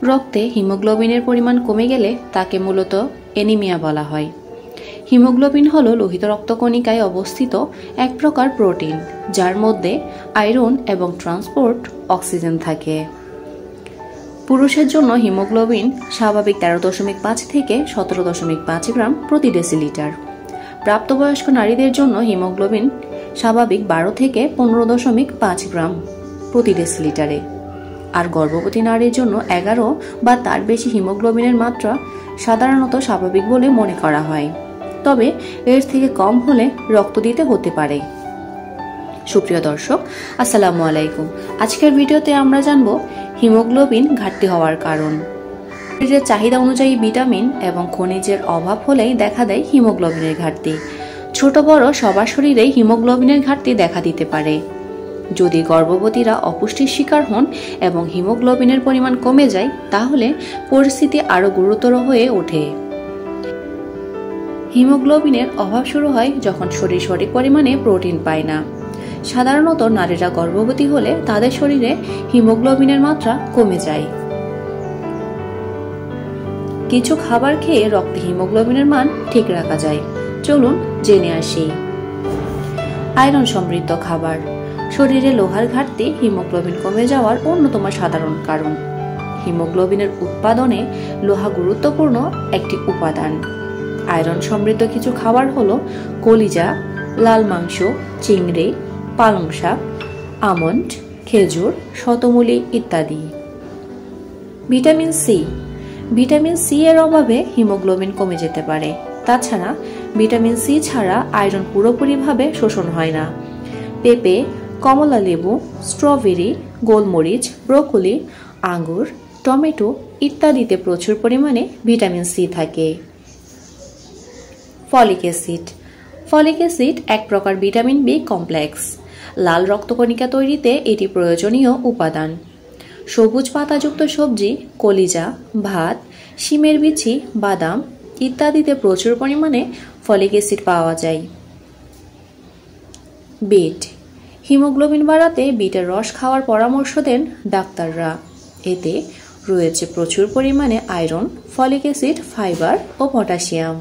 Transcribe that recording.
রক্তে হিমোগ্লোবিনের পরিমাণ কমে গেলে তাকে মূলত অ্যানিমিয়া বলা হয়। হিমোগ্লোবিন হল লোহিত রক্তকণিকায় অবস্থিত এক প্রকার প্রোটিন, যার মধ্যে আয়রন এবং ট্রান্সপোর্ট অক্সিজেন থাকে। পুরুষের জন্য হিমোগ্লোবিন স্বাভাবিক 13.5 থেকে 17.5 গ্রাম প্রতি ডেসিলিটার। প্রাপ্তবয়স্ক নারীদের জন্য হিমোগ্লোবিন স্বাভাবিক 12 থেকে 15.5 গ্রাম প্রতি ডেসিলিটারে, আর গর্ভবতী নারীর জন্য 11 বা তার বেশি হিমোগ্লোবিনের মাত্রা সাধারণত স্বাভাবিক বলে মনে করা হয়, তবে এর থেকে কম হলে রক্ত দিতে হতে পারে। সুপ্রিয় দর্শক, আসসালামু আলাইকুম। আজকের ভিডিওতে আমরা জানব হিমোগ্লোবিন ঘাটতি হওয়ার কারণ। শরীরের চাহিদা অনুযায়ী ভিটামিন এবং খনিজের অভাব হলেই দেখা দেয় হিমোগ্লোবিনের ঘাটতি। ছোট বড় সবার শরীরেই হিমোগ্লোবিনের ঘাটতি দেখা দিতে পারে। যদি গর্ভবতীরা অপুষ্টির শিকার হন এবং হিমোগ্লোবিনের পরিমাণ কমে যায়, তাহলে পরিস্থিতি আরও গুরুতর হয়ে ওঠে। হিমোগ্লোবিনের অভাব শুরু হয় যখন শরীর সঠিক পরিমাণে প্রোটিন পায় না। সাধারণত নারীরা গর্ভবতী হলে তাদের শরীরে হিমোগ্লোবিনের মাত্রা কমে যায়। কিছু খাবার খেয়ে রক্তে হিমোগ্লোবিনের মান ঠিক রাখা যায়। চলুন জেনে আসি। আয়রন সমৃদ্ধ খাবার। শরীরে লোহার ঘাটতি হিমোগ্লোবিন কমে যাওয়ার অন্যতম সাধারণ কারণ। হিমোগ্লোবিনের উৎপাদনে লোহা গুরুত্বপূর্ণ একটি উপাদান। আয়রন সমৃদ্ধ কিছু খাবার হলো কলিজা, লাল মাংস, চিংড়ি, পালং শাক, আমন্ড, খেজুর, শতমূলী ইত্যাদি। Vitamin C. ভিটামিন সি এর অভাবে হিমোগ্লোবিন কমে যেতে পারে। তাছাড়া ভিটামিন সি ছাড়া আয়রন পুরোপুরিভাবে শোষণ হয় না। পেঁপে, কমলা লেবু, স্ট্রবেরি, গোলমরিচ, ব্রোকলি, আঙ্গুর, টমেটো ইত্যাদিতে প্রচুর পরিমাণে ভিটামিন সি থাকে। Folic acid. ফলিক অ্যাসিড এক প্রকার ভিটামিন বি কমপ্লেক্স। লাল রক্তকণিকা তৈরিতে এটি প্রয়োজনীয় উপাদান। সবুজ পাতাযুক্ত সবজি, কলিজা, ভাত, শিমের বিচি, বাদাম ইত্যাদিতে প্রচুর পরিমাণে ফলিক অ্যাসিড পাওয়া যায়। বিট। হিমোগ্লোবিন বাড়াতে বিটের রস খাওয়ার পরামর্শ দেন ডাক্তাররা। এতে রয়েছে প্রচুর পরিমাণে আয়রন, ফলিক অ্যাসিড, ফাইবার ও পটাশিয়াম।